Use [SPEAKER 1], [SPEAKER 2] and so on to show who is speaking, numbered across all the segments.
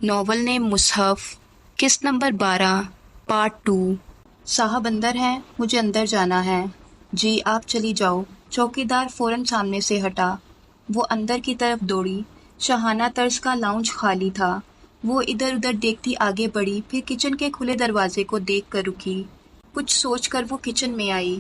[SPEAKER 1] Novel نے مصحف قسط number 12 part 2۔ صاحب اندر ہیں، مجھے اندر جانا ہے۔ جی آپ چلی جاؤ۔ چوکیدار فوراً سامنے سے ہٹا۔ وہ اندر کی طرف دوڑی۔ شاہانہ طرز کا لاؤنج خالی تھا۔ وہ ادھر ادھر دیکھتی آگے بڑھی، پھر کچن کے کھلے دروازے کو دیکھ کر رکی۔ کچھ سوچ کر وہ کچن میں آئی۔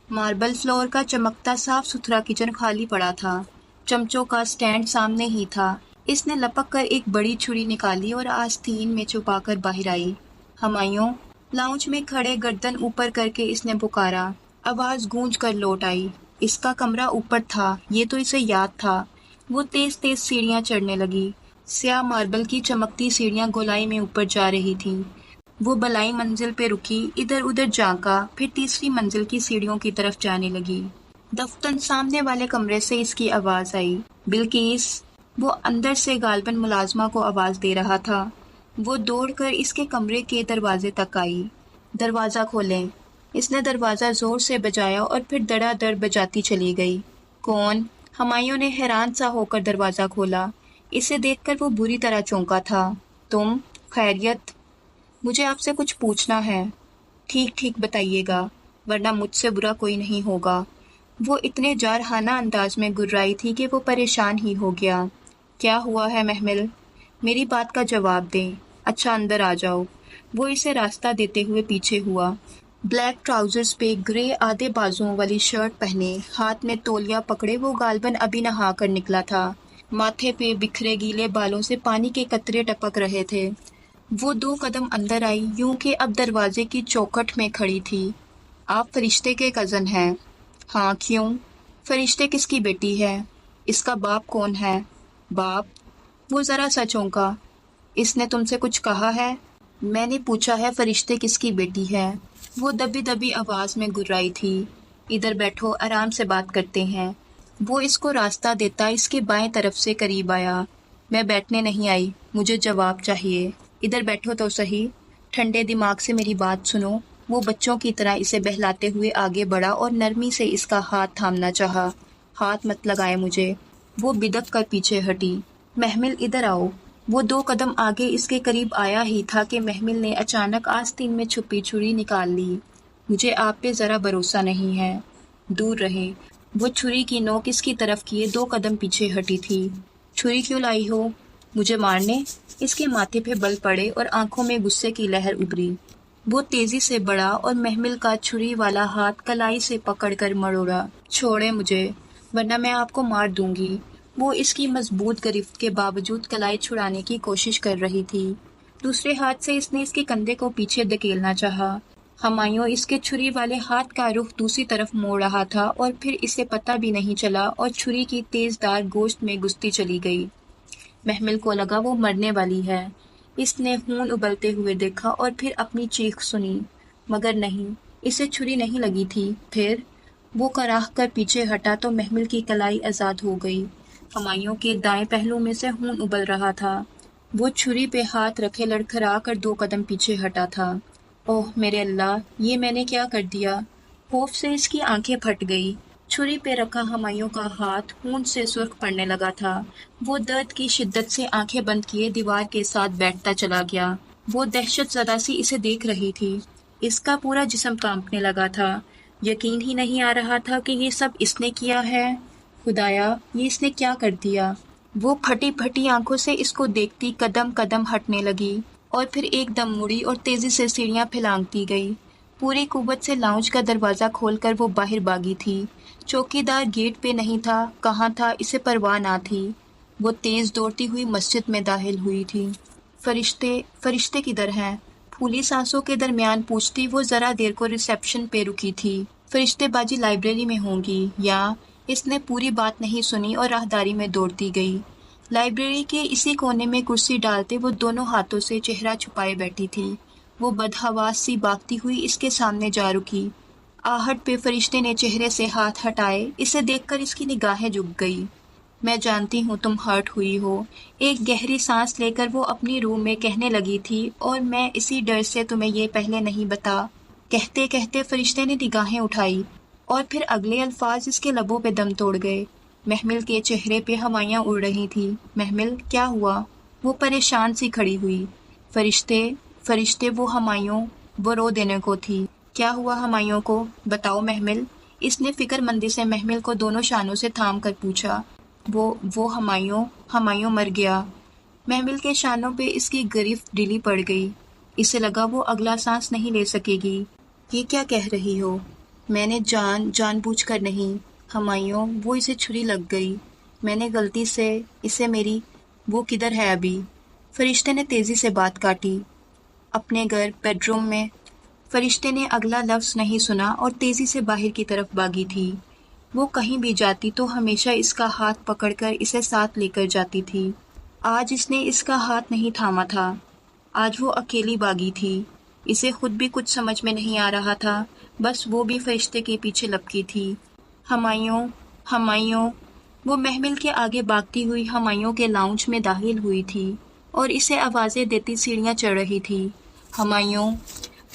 [SPEAKER 1] ماربل فلور کا چمکتا صاف ستھرا کچن خالی پڑا تھا۔ چمچوں کا سٹینڈ سامنے ہی تھا۔ اس نے لپک کر ایک بڑی چھری نکالی اور آستین میں چھپا کر باہر آئی۔ ہمایوں، لاؤنج میں کھڑے گردن اوپر کر کے اس نے پکارا۔ آواز گونج کر لوٹ آئی۔ اس کا کمرہ اوپر تھا، یہ تو اسے یاد تھا۔ وہ تیز تیز سیڑھیاں چڑھنے لگی۔ سیاہ ماربل کی چمکتی سیڑھیاں گولائی میں اوپر جا رہی تھیں۔ وہ بلائی منزل پہ رکی، ادھر ادھر جھانکا، پھر تیسری منزل کی سیڑھیوں کی طرف جانے لگی۔ دفتن سامنے والے کمرے سے اس کی آواز آئی، بلقیس۔ وہ اندر سے غالباً ملازمہ کو آواز دے رہا تھا۔ وہ دوڑ کر اس کے کمرے کے دروازے تک آئی۔ دروازہ کھولیں۔ اس نے دروازہ زور سے بجایا اور پھر دڑا دڑ بجاتی چلی گئی۔ کون؟ ہمایوں نے حیران سا ہو کر دروازہ کھولا۔ اسے دیکھ کر وہ بری طرح چونکا تھا۔ تم؟ خیریت؟ مجھے آپ سے کچھ پوچھنا ہے۔ ٹھیک ٹھیک بتائیے گا، ورنہ مجھ سے برا کوئی نہیں ہوگا۔ وہ اتنے جارحانہ انداز میں گررائی تھی کہ وہ پریشان ہی ہو گیا۔ کیا ہوا ہے محمل؟ میری بات کا جواب دیں۔ اچھا اندر آ جاؤ۔ وہ اسے راستہ دیتے ہوئے پیچھے ہوا۔ بلیک ٹراؤزرز پہ گرے آدھے بازوؤں والی شرٹ پہنے، ہاتھ میں تولیا پکڑے وہ غالباً ابھی نہا کر نکلا تھا۔ ماتھے پہ بکھرے گیلے بالوں سے پانی کے قطرے ٹپک رہے تھے۔ وہ 2 قدم اندر آئی، یوں کہ اب دروازے کی چوکھٹ میں کھڑی تھی۔ آپ فرشتے کے کزن ہیں؟ ہاں، کیوں؟ فرشتے کس کی بیٹی ہے؟ اس کا باپ کون ہے؟ باپ؟ وہ ذرا سا چونکا۔ اس نے تم سے کچھ کہا ہے؟ میں نے پوچھا ہے فرشتے کس کی بیٹی ہے؟ وہ دبی دبی آواز میں گررائی تھی۔ ادھر بیٹھو، آرام سے بات کرتے ہیں۔ وہ اس کو راستہ دیتا اس کے بائیں طرف سے قریب آیا۔ میں بیٹھنے نہیں آئی، مجھے جواب چاہیے۔ ادھر بیٹھو تو صحیح، ٹھنڈے دماغ سے میری بات سنو۔ وہ بچوں کی طرح اسے بہلاتے ہوئے آگے بڑھا اور نرمی سے اس کا ہاتھ تھامنا چاہا۔ ہاتھ مت لگائے مجھے۔ وہ بدک کر پیچھے ہٹی۔ محمل ادھر آؤ۔ وہ 2 قدم آگے اس کے قریب آیا ہی تھا کہ محمل نے اچانک آستین میں چھپی چھری نکال لی۔ مجھے آپ پہ ذرا بھروسہ نہیں ہے۔ دور رہیں۔ وہ چھری کی نوک اس کی طرف کیے 2 قدم پیچھے ہٹی تھی۔ چھری کیوں لائی ہو؟ مجھے مارنے؟ اس کے ماتھے پہ بل پڑے اور آنکھوں میں غصے کی لہر ابھری۔ وہ تیزی سے بڑھا اور محمل کا چھری والا ہاتھ کلائی سے پکڑ کر مروڑا۔ چھوڑیں مجھے، ورنہ میں آپ کو مار دوں گی۔ وہ اس کی مضبوط گرفت کے باوجود کلائی چھڑانے کی کوشش کر رہی تھی۔ دوسرے ہاتھ سے اس نے اس کے کندھے کو پیچھے دھکیلنا چاہا۔ ہمایوں اس کے چھری والے ہاتھ کا رخ دوسری طرف موڑ رہا تھا اور پھر اسے پتہ بھی نہیں چلا اور چھری کی تیز دھار گوشت میں گھستی چلی گئی۔ محمل کو لگا وہ مرنے والی ہے۔ اس نے خون ابلتے ہوئے دیکھا اور پھر اپنی چیخ سنی، مگر نہیں، اسے چھری نہیں لگی تھی۔ پھر وہ کراہ کر پیچھے ہٹا تو محمل کی کلائی آزاد ہو گئی۔ ہمایوں کے دائیں پہلو میں سے خون ابل رہا تھا۔ وہ چھری پہ ہاتھ رکھے لڑکھڑا کر 2 قدم پیچھے ہٹا تھا۔ اوہ میرے اللہ، یہ میں نے کیا کر دیا؟ خوف سے اس کی آنکھیں پھٹ گئی۔ چھری پہ رکھا ہمایوں کا ہاتھ خون سے سرخ پڑنے لگا تھا۔ وہ درد کی شدت سے آنکھیں بند کیے دیوار کے ساتھ بیٹھتا چلا گیا۔ وہ دہشت زدہ سی اسے دیکھ رہی تھی۔ اس کا پورا جسم کانپنے لگا تھا۔ یقین ہی نہیں آ رہا تھا کہ یہ سب اس نے کیا ہے۔ خدایا، یہ اس نے کیا کر دیا؟ وہ پھٹی پھٹی آنکھوں سے اس کو دیکھتی قدم قدم ہٹنے لگی اور پھر ایک دم مڑی اور تیزی سے سیڑھیاں پھلانگتی گئی۔ پوری قوت سے لاؤنج کا دروازہ کھول کر وہ باہر بھاگی تھی۔ چوکیدار گیٹ پہ نہیں تھا، کہاں تھا اسے پرواہ نہ تھی۔ وہ تیز دوڑتی ہوئی مسجد میں داخل ہوئی تھی۔ فرشتے کدھر ہیں؟ پھولی سانسوں کے درمیان پوچھتی وہ ذرا دیر کو ریسیپشن پہ رکی تھی۔ فرشتے باجی لائبریری میں ہوں گی یا؟ اس نے پوری بات نہیں سنی اور راہداری میں دوڑتی گئی۔ لائبریری کے اسی کونے میں کرسی ڈالتے وہ دونوں ہاتھوں سے چہرہ چھپائے بیٹھی تھی۔ وہ بدحواس سی بھاگتی ہوئی اس کے سامنے جا رکی۔ آہٹ پہ فرشتے نے چہرے سے ہاتھ ہٹائے۔ اسے دیکھ کر اس کی نگاہیں جھک گئی۔ میں جانتی ہوں تم ہرٹ ہوئی ہو۔ ایک گہری سانس لے کر وہ اپنی روح میں کہنے لگی تھی، اور میں اسی ڈر سے تمہیں یہ پہلے نہیں بتا۔ کہتے کہتے فرشتے نے نگاہیں اٹھائی اور پھر اگلے الفاظ اس کے لبوں پہ دم توڑ گئے۔ محمل کے چہرے پہ ہوائیاں اڑ رہی تھیں۔ محمل، کیا ہوا؟ وہ پریشان سی کھڑی ہوئی۔ فرشتے فرشتے وہ ہمایوں، وہ رو دینے کو تھی۔ کیا ہوا ہمایوں کو؟ بتاؤ محمل۔ اس نے فکر مندی سے محمل کو دونوں شانوں سے تھام کر پوچھا۔ وہ ہمایوں مر گیا۔ محمل کے شانوں پہ اس کی گرفت ڈھیلی پڑ گئی۔ اسے لگا وہ اگلا سانس نہیں لے سکے گی۔ یہ کیا کہہ رہی ہو؟ میں نے جان بوجھ کر نہیں ہمایوں، وہ اسے چھری لگ گئی، میں نے غلطی سے اسے میری وہ کدھر ہے ابھی؟ فرشتے نے تیزی سے بات کاٹی۔ اپنے گھر بیڈ روم میں۔ فرشتے نے اگلا لفظ نہیں سنا اور تیزی سے باہر کی طرف بھاگی تھی۔ وہ کہیں بھی جاتی تو ہمیشہ اس کا ہاتھ پکڑ کر اسے ساتھ لے کر جاتی تھی۔ آج اس نے اس کا ہاتھ نہیں تھاما تھا۔ آج وہ اکیلی بھاگی تھی۔ اسے خود بھی کچھ سمجھ میں نہیں آ رہا تھا، بس وہ بھی فرشتے کے پیچھے لپکی تھی۔ ہمایوں، وہ محمل کے آگے بھاگتی ہوئی ہمایوں کے لاؤنج میں داخل ہوئی تھی اور اسے آوازیں دیتی سیڑھیاں چڑھ رہی تھی۔ ہمایوں،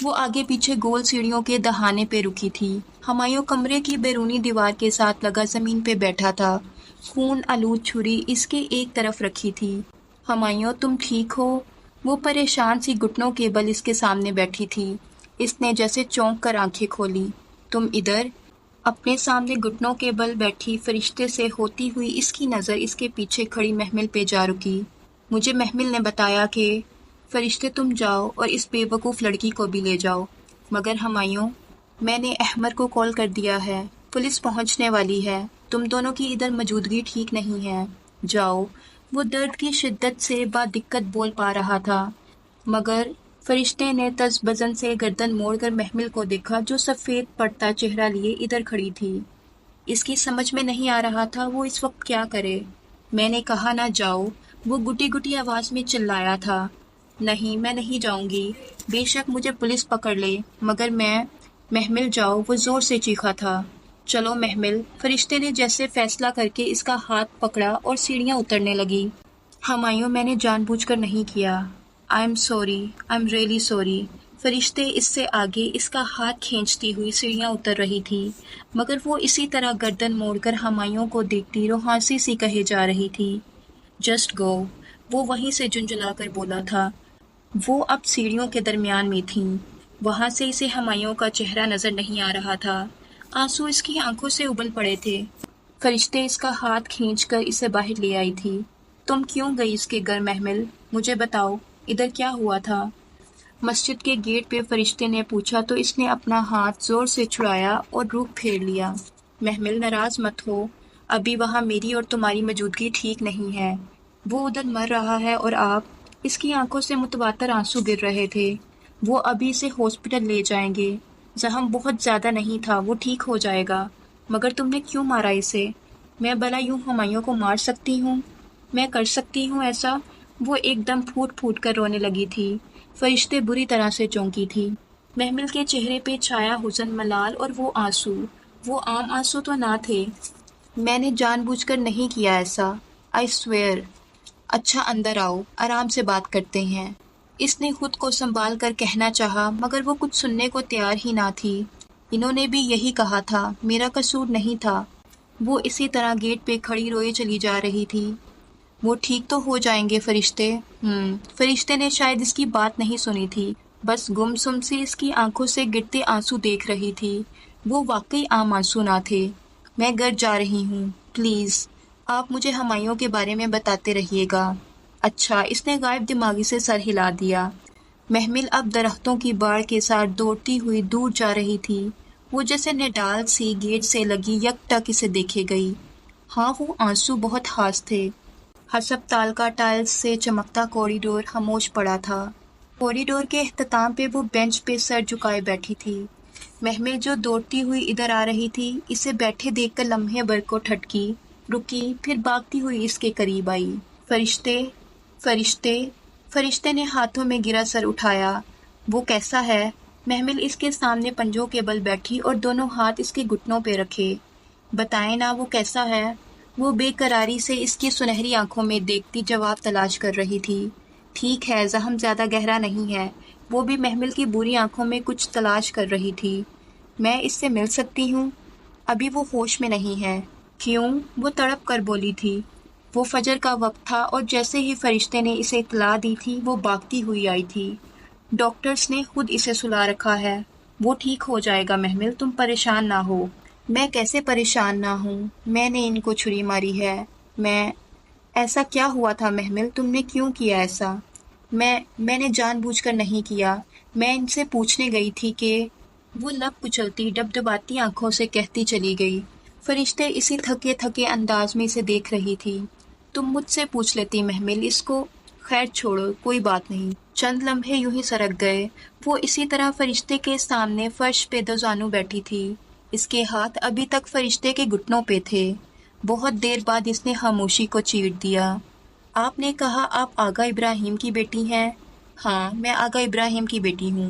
[SPEAKER 1] وہ آگے پیچھے گول سیڑھیوں کے دہانے پہ رکی تھی۔ ہمایوں کمرے کی بیرونی دیوار کے ساتھ لگا زمین پہ بیٹھا تھا، خون آلود چھری اس کے ایک طرف رکھی تھی۔ ہمایوں، تم ٹھیک ہو؟ وہ پریشان سی گھٹنوں کے بل اس کے سامنے بیٹھی تھی۔ اس نے جیسے چونک کر آنکھیں کھولی۔ تم ادھر؟ اپنے سامنے گھٹنوں کے بل بیٹھی فرشتے سے ہوتی ہوئی اس کی نظر اس کے پیچھے کھڑی محمل پہ جا رکی۔ مجھے محمل نے بتایا کہ فرشتے تم جاؤ اور اس بے وقوف لڑکی کو بھی لے جاؤ۔ مگر ہمایوں، میں نے احمر کو کال کر دیا ہے، پولیس پہنچنے والی ہے، تم دونوں کی ادھر موجودگی ٹھیک نہیں ہے، جاؤ۔ وہ درد کی شدت سے بادقت بول پا رہا تھا، مگر فرشتے نے تز بزن سے گردن موڑ کر محمل کو دیکھا جو سفید پڑتا چہرہ لیے ادھر کھڑی تھی۔ اس کی سمجھ میں نہیں آ رہا تھا وہ اس وقت کیا کرے۔ میں نے کہا نہ جاؤ، وہ گٹی گٹی آواز میں چلایا تھا۔ نہیں، میں نہیں جاؤں گی، بے شک مجھے پولیس پکڑ لے، مگر محمل جاؤ، وہ زور سے چیخا تھا۔ چلو محمل، فرشتے نے جیسے فیصلہ کر کے اس کا ہاتھ پکڑا اور سیڑھیاں اترنے لگی۔ ہمایوں، میں نے جان بوجھ کر نہیں کیا، I'm really sorry۔ فرشتے اس سے آگے اس کا ہاتھ کھینچتی ہوئی سیڑھیاں اتر رہی تھی، مگر وہ اسی طرح گردن موڑ کر ہمایوں کو دیکھتی روحانسی سی کہے جا رہی تھی۔ جسٹ گو، وہ وہیں سے جھنجھلا کر بولا تھا۔ وہ اب سیڑھیوں کے درمیان میں تھیں، وہاں سے اسے ہمایوں کا چہرہ نظر نہیں آ رہا تھا، آنسو اس کی آنکھوں سے ابل پڑے تھے۔ فرشتے اس کا ہاتھ کھینچ کر اسے باہر لے آئی تھی۔ تم کیوں گئی اس کے گھر محمل؟ مجھے بتاؤ، ادھر کیا ہوا تھا؟ مسجد کے گیٹ پہ فرشتے نے پوچھا تو اس نے اپنا ہاتھ زور سے چھڑایا اور رخ پھیر لیا۔ محمل، ناراض مت ہو، ابھی وہاں میری اور تمہاری موجودگی ٹھیک نہیں ہے، وہ ادھر مر رہا ہے اور آپ۔ اس کی آنکھوں سے متواتر آنسو گر رہے تھے۔ وہ ابھی اسے ہاسپٹل لے جائیں گے، زخم بہت زیادہ نہیں تھا، وہ ٹھیک ہو جائے گا۔ مگر تم نے کیوں مارا اسے؟ میں بھلا یوں ہمایوں کو مار سکتی ہوں؟ میں کر سکتی ہوں ایسا؟ وہ ایک دم پھوٹ پھوٹ کر رونے لگی تھی۔ فرشتے بری طرح سے چونکی تھی۔ محمل کے چہرے پہ چھایا حزن، ملال اور وہ آنسو، وہ عام آنسو تو نہ تھے۔ میں نے جان بوجھ کر نہیں کیا ایسا، I swear۔ اچھا اندر آؤ، آرام سے بات کرتے ہیں۔ اس نے خود کو سنبھال کر کہنا چاہا، مگر وہ کچھ سننے کو تیار ہی نہ تھی۔ انہوں نے بھی یہی کہا تھا، میرا قصور نہیں تھا۔ وہ اسی طرح گیٹ پہ کھڑی روئے چلی جا رہی تھی۔ وہ ٹھیک تو ہو جائیں گے فرشتے؟ فرشتے نے شاید اس کی بات نہیں سنی تھی، بس گم سم سی اس کی آنکھوں سے گرتے آنسو دیکھ رہی تھی۔ وہ واقعی عام آنسو نہ تھے۔ میں گھر جا رہی ہوں، پلیز آپ مجھے ہمایوں کے بارے میں بتاتے رہیے گا۔ اچھا، اس نے غائب دماغی سے سر ہلا دیا۔ محمل اب درختوں کی باڑ کے ساتھ دوڑتی ہوئی دور جا رہی تھی۔ وہ جیسے نڈال سی گیٹ سے لگی یک ٹک اسے دیکھے گئی۔ ہاں، وہ آنسو بہت خاص تھے۔ ہسپتال کا ٹائلز سے چمکتا کوریڈور خاموش پڑا تھا۔ کوریڈور کے اختتام پہ وہ بینچ پہ سر جھکائے بیٹھی تھی۔ محمل جو دوڑتی ہوئی ادھر آ رہی تھی، اسے بیٹھے دیکھ کر لمحے بھر کو ٹھٹکی، رکی، پھر بھاگتی ہوئی اس کے قریب آئی۔ فرشتے نے ہاتھوں میں گرا سر اٹھایا۔ وہ کیسا ہے؟ محمل اس کے سامنے پنجوں کے بل بیٹھی اور دونوں ہاتھ اس کے گھٹنوں پہ رکھے۔ بتائیں نا، وہ کیسا ہے؟ وہ بے قراری سے اس کی سنہری آنکھوں میں دیکھتی جواب تلاش کر رہی تھی۔ ٹھیک ہے، زخم زیادہ گہرا نہیں ہے۔ وہ بھی محمل کی بری آنکھوں میں کچھ تلاش کر رہی تھی۔ میں اس سے مل سکتی ہوں؟ ابھی وہ ہوش میں نہیں ہے۔ کیوں؟ وہ تڑپ کر بولی تھی۔ وہ فجر کا وقت تھا اور جیسے ہی فرشتے نے اسے اطلاع دی تھی وہ بھاگتی ہوئی آئی تھی۔ ڈاکٹرز نے خود اسے سلا رکھا ہے، وہ ٹھیک ہو جائے گا محمل، تم پریشان نہ ہو۔ میں کیسے پریشان نہ ہوں، میں نے ان کو چھری ماری ہے۔ ایسا کیا ہوا تھا محمل، تم نے کیوں کیا ایسا؟ میں نے جان بوجھ کر نہیں کیا، میں ان سے پوچھنے گئی تھی کہ… وہ لب کچلتی ڈبڈباتی آنکھوں سے کہتی چلی گئی۔ فرشتے اسی تھکے تھکے انداز میں اسے دیکھ رہی تھی۔ تم مجھ سے پوچھ لیتی محمل، اس کو خیر چھوڑو، کوئی بات نہیں۔ چند لمحے یوں ہی سرک گئے۔ وہ اسی طرح فرشتے کے سامنے فرش پہ دو زانو بیٹھی تھی۔ اس کے ہاتھ ابھی تک فرشتے کے گھٹنوں پہ تھے۔ بہت دیر بعد اس نے خاموشی کو چیر دیا۔ آپ نے کہا آپ آغا ابراہیم کی بیٹی ہیں؟ ہاں، میں آغا ابراہیم کی بیٹی ہوں۔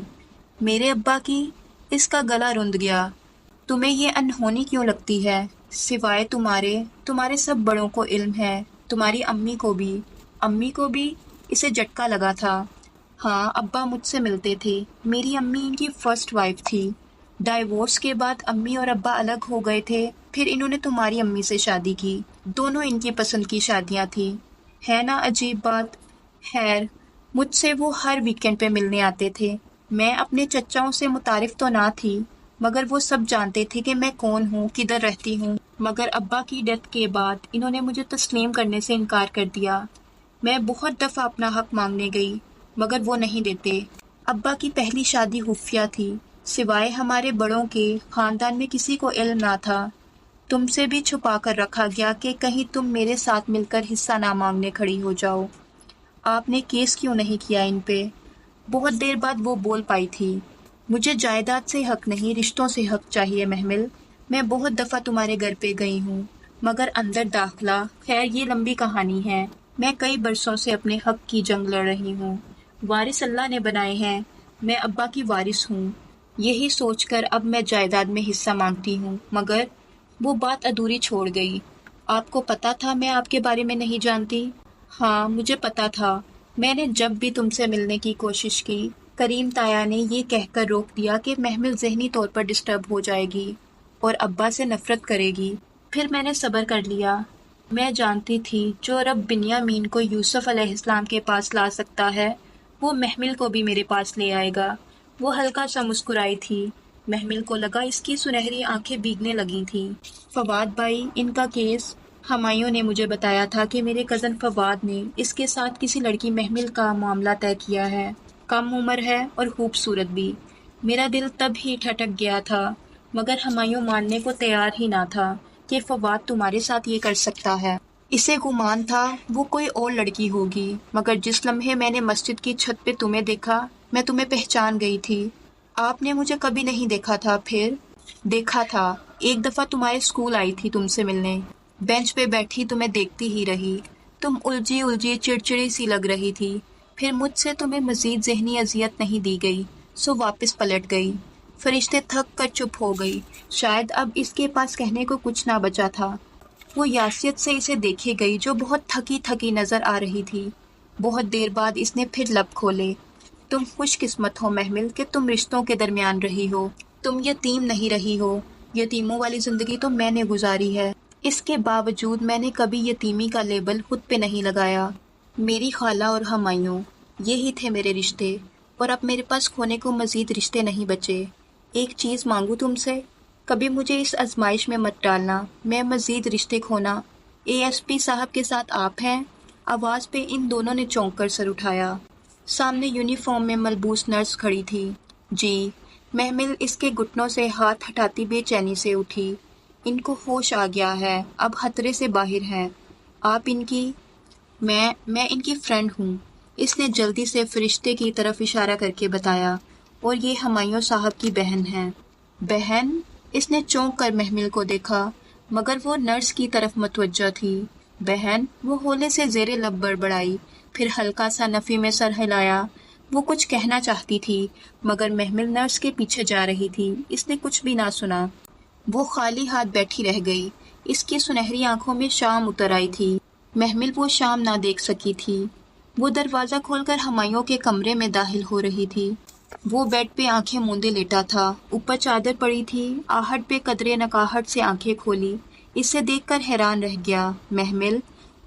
[SPEAKER 1] میرے ابا کی؟ اس کا گلا رند گیا۔ تمہیں یہ انہونی کیوں لگتی ہے؟ سوائے تمہارے سب بڑوں کو علم ہے، تمہاری امی کو بھی۔ امی کو بھی؟ اسے جھٹکا لگا تھا۔ ہاں، ابا مجھ سے ملتے تھے، میری امی ان کی فرسٹ وائف تھی۔ ڈائیورس کے بعد امی اور ابا الگ ہو گئے تھے، پھر انہوں نے تمہاری امی سے شادی کی۔ دونوں ان کی پسند کی شادیاں تھیں۔ ہے نا عجیب بات؟ خیر، مجھ سے وہ ہر ویکینڈ پہ ملنے آتے تھے۔ میں اپنے چچاؤں سے متعارف تو نہ تھی، مگر وہ سب جانتے تھے کہ میں کون ہوں، کدھر رہتی ہوں۔ مگر ابا کی ڈیتھ کے بعد انہوں نے مجھے تسلیم کرنے سے انکار کر دیا۔ میں بہت دفعہ اپنا حق مانگنے گئی، مگر وہ نہیں دیتے۔ ابا کی پہلی شادی خفیہ تھی، سوائے ہمارے بڑوں کے خاندان میں کسی کو علم نہ تھا۔ تم سے بھی چھپا کر رکھا گیا کہ کہیں تم میرے ساتھ مل کر حصہ نہ مانگنے کھڑی ہو جاؤ۔ آپ نے کیس کیوں نہیں کیا ان پہ؟ بہت دیر بعد وہ بول پائی تھی۔ مجھے جائیداد سے حق نہیں، رشتوں سے حق چاہیے محمل۔ میں بہت دفعہ تمہارے گھر پہ گئی ہوں، مگر اندر داخلہ… خیر یہ لمبی کہانی ہے۔ میں کئی برسوں سے اپنے حق کی جنگ لڑ رہی ہوں۔ وارث اللہ نے بنائے ہیں، میں ابا کی وارث ہوں۔ یہی سوچ کر اب میں جائیداد میں حصہ مانگتی ہوں، مگر… وہ بات ادھوری چھوڑ گئی۔ آپ کو پتا تھا میں آپ کے بارے میں نہیں جانتی؟ ہاں، مجھے پتا تھا۔ میں نے جب بھی تم سے ملنے کی کوشش کی، کریم تایا نے یہ کہہ کر روک دیا کہ محمل ذہنی طور پر ڈسٹرب ہو جائے گی اور ابا سے نفرت کرے گی۔ پھر میں نے صبر کر لیا۔ میں جانتی تھی جو رب بنیامین کو یوسف علیہ السلام کے پاس لا سکتا ہے، وہ محمل کو بھی میرے پاس لے آئے گا۔ وہ ہلکا سا مسکرائی تھی۔ محمل کو لگا اس کی سنہری آنکھیں بھیگنے لگی تھیں۔ فواد بھائی، ان کا کیس… ہمایوں نے مجھے بتایا تھا کہ میرے کزن فواد نے اس کے ساتھ کسی لڑکی محمل کا معاملہ طے کیا ہے۔ کم عمر ہے اور خوبصورت بھی۔ میرا دل تب ہی ٹھٹک گیا تھا، مگر ہمایوں ماننے کو تیار ہی نہ تھا کہ فواد تمہارے ساتھ یہ کر سکتا ہے۔ اسے گمان تھا وہ کوئی اور لڑکی ہوگی، مگر جس لمحے میں نے مسجد کی چھت پہ تمہیں دیکھا، میں تمہیں پہچان گئی تھی۔ آپ نے مجھے کبھی نہیں دیکھا تھا؟ پھر دیکھا تھا، ایک دفعہ تمہارے اسکول آئی تھی تم سے ملنے، بینچ پہ بیٹھی تمہیں دیکھتی ہی رہی۔ تم الجھی چڑچڑی سی لگ رہی تھی۔ پھر مجھ سے تمہیں مزید ذہنی اذیت نہیں دی گئی، سو واپس پلٹ گئی۔ فرشتے تھک کر چپ ہو گئی، شاید اب اس کے پاس کہنے کو کچھ نہ بچا تھا۔ وہ یاسیت سے اسے دیکھے گئی جو بہت تھکی تھکی نظر آ رہی تھی۔ بہت دیر بعد اس نے پھر لب کھولے۔ تم خوش قسمت ہو محمل کہ تم رشتوں کے درمیان رہی ہو، تم یتیم نہیں رہی ہو۔ یتیموں والی زندگی تو میں نے گزاری ہے، اس کے باوجود میں نے کبھی یتیمی کا لیبل خود پہ نہیں لگایا۔ میری خالہ اور ہمایوں، یہی تھے میرے رشتے، اور اب میرے پاس کھونے کو مزید رشتے نہیں بچے۔ ایک چیز مانگوں تم سے؟ کبھی مجھے اس آزمائش میں مت ڈالنا، میں مزید رشتے کھونا۔ اے ایس پی صاحب کے ساتھ آپ ہیں؟ آواز پہ ان دونوں نے چونک کر سر اٹھایا۔ سامنے یونیفارم میں ملبوس نرس کھڑی تھی۔ جی۔ محمل اس کے گھٹنوں سے ہاتھ ہٹاتی بے چینی سے اٹھی۔ ان کو ہوش آ گیا ہے، اب خطرے سے باہر ہیں۔ آپ ان کی… میں ان کی فرینڈ ہوں، اس نے جلدی سے فرشتے کی طرف اشارہ کر کے بتایا، اور یہ ہمایوں صاحب کی بہن ہیں۔ بہن؟ اس نے چونک کر محمل کو دیکھا، مگر وہ نرس کی طرف متوجہ تھی۔ بہن؟ وہ ہولے سے زیر لب بڑبڑائی، پھر ہلکا سا نفی میں سر ہلایا۔ وہ کچھ کہنا چاہتی تھی، مگر محمل نرس کے پیچھے جا رہی تھی، اس نے کچھ بھی نہ سنا۔ وہ خالی ہاتھ بیٹھی رہ گئی، اس کی سنہری آنکھوں میں شام اتر آئی تھی۔ محمل وہ شام نہ دیکھ سکی تھی۔ وہ دروازہ کھول کر ہمایوں کے کمرے میں داخل ہو رہی تھی۔ وہ بیڈ پہ آنکھیں موندے لیٹا تھا، اوپر چادر پڑی تھی۔ آہٹ پہ قدرے نکاہٹ سے آنکھیں کھولی، اسے دیکھ کر حیران رہ گیا۔ محمل؟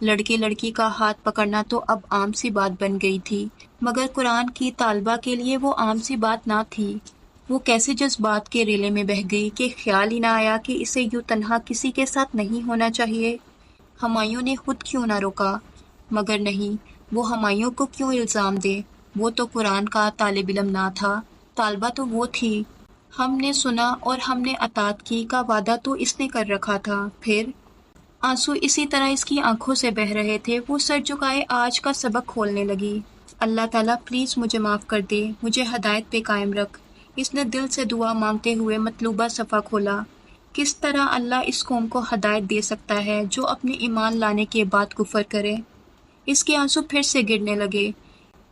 [SPEAKER 1] لڑکے لڑکی کا ہاتھ پکڑنا تو اب عام سی بات بن گئی تھی، مگر قرآن کی طالبہ کے لیے وہ عام سی بات نہ تھی۔ وہ کیسے جذبات کے ریلے میں بہہ گئی کہ خیال ہی نہ آیا کہ اسے یوں تنہا کسی کے ساتھ نہیں ہونا چاہیے۔ ہمایوں نے خود کیوں نہ روکا؟ مگر نہیں، وہ ہمایوں کو کیوں الزام دے؟ وہ تو قرآن کا طالب علم نہ تھا، طالبہ تو وہ تھی۔ ہم نے سنا اور ہم نے اطاعت کی کا وعدہ تو اس نے کر رکھا تھا۔ پھر آنسو اسی طرح اس کی آنکھوں سے بہہ رہے تھے۔ وہ سر جھکائے آج کا سبق کھولنے لگی۔ اللہ تعالیٰ پلیز مجھے معاف کر دے، مجھے ہدایت پہ قائم رکھ۔ اس نے دل سے دعا مانگتے ہوئے مطلوبہ صفحہ کھولا۔ کس طرح اللہ اس قوم کو ہدایت دے سکتا ہے جو اپنے ایمان لانے کے بعد کفر کرے؟ اس کے آنسو پھر سے گرنے لگے۔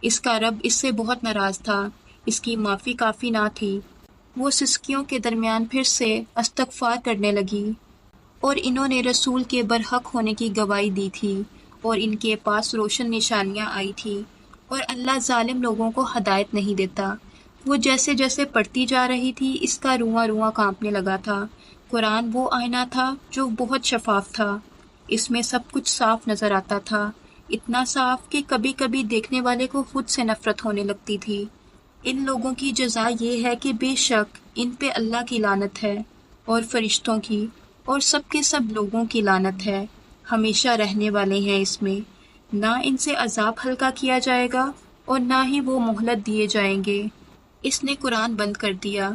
[SPEAKER 1] اس کا رب اس سے بہت ناراض تھا، اس کی معافی کافی نہ تھی۔ وہ سسکیوں کے درمیان پھر سے استغفار کرنے لگی۔ اور انہوں نے رسول کے برحق ہونے کی گواہی دی تھی، اور ان کے پاس روشن نشانیاں آئی تھی، اور اللہ ظالم لوگوں کو ہدایت نہیں دیتا۔ وہ جیسے جیسے پڑھتی جا رہی تھی اس کا رواں رواں کانپنے لگا تھا۔ قرآن وہ آئینہ تھا جو بہت شفاف تھا، اس میں سب کچھ صاف نظر آتا تھا، اتنا صاف کہ کبھی کبھی دیکھنے والے کو خود سے نفرت ہونے لگتی تھی۔ ان لوگوں کی جزا یہ ہے کہ بے شک ان پہ اللہ کی لعنت ہے، اور فرشتوں کی، اور سب کے سب لوگوں کی لعنت ہے، ہمیشہ رہنے والے ہیں اس میں۔ نہ ان سے عذاب ہلکا کیا جائے گا اور نہ ہی وہ مہلت دیے جائیں گے۔ اس نے قرآن بند کر دیا۔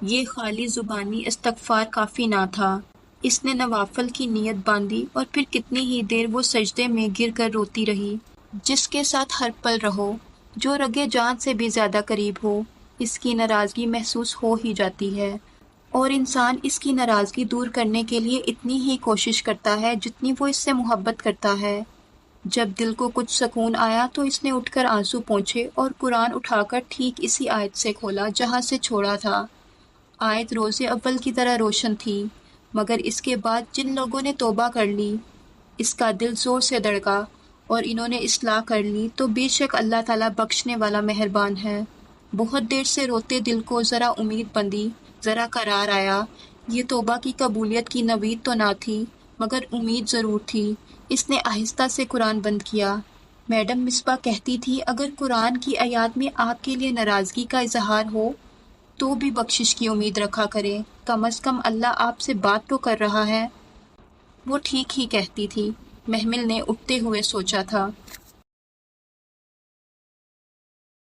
[SPEAKER 1] یہ خالی زبانی استغفار کافی نہ تھا۔ اس نے نوافل کی نیت باندھی اور پھر کتنی ہی دیر وہ سجدے میں گر کر روتی رہی۔ جس کے ساتھ ہر پل رہو، جو رگے جان سے بھی زیادہ قریب ہو، اس کی ناراضگی محسوس ہو ہی جاتی ہے، اور انسان اس کی ناراضگی دور کرنے کے لیے اتنی ہی کوشش کرتا ہے جتنی وہ اس سے محبت کرتا ہے۔ جب دل کو کچھ سکون آیا تو اس نے اٹھ کر آنسو پونچھے اور قرآن اٹھا کر ٹھیک اسی آیت سے کھولا جہاں سے چھوڑا تھا۔ آیت روز اول کی طرح روشن تھی، مگر اس کے بعد جن لوگوں نے توبہ کر لی، اس کا دل زور سے دھڑکا اور انہوں نے اصلاح کر لی تو بے شک اللہ تعالیٰ بخشنے والا مہربان ہے۔ بہت دیر سے روتے دل کو ذرا امید بندی، ذرا قرار آیا۔ یہ توبہ کی قبولیت کی نوید تو نہ تھی، مگر امید ضرور تھی۔ اس نے آہستہ سے قرآن بند کیا۔ میڈم مصباح کہتی تھی اگر قرآن کی آیات میں آپ کے لیے ناراضگی کا اظہار ہو تو بھی بخشش کی امید رکھا کریں، کم از کم اللہ آپ سے بات تو کر رہا ہے۔ وہ ٹھیک ہی کہتی تھی، محمل نے اٹھتے ہوئے سوچا تھا۔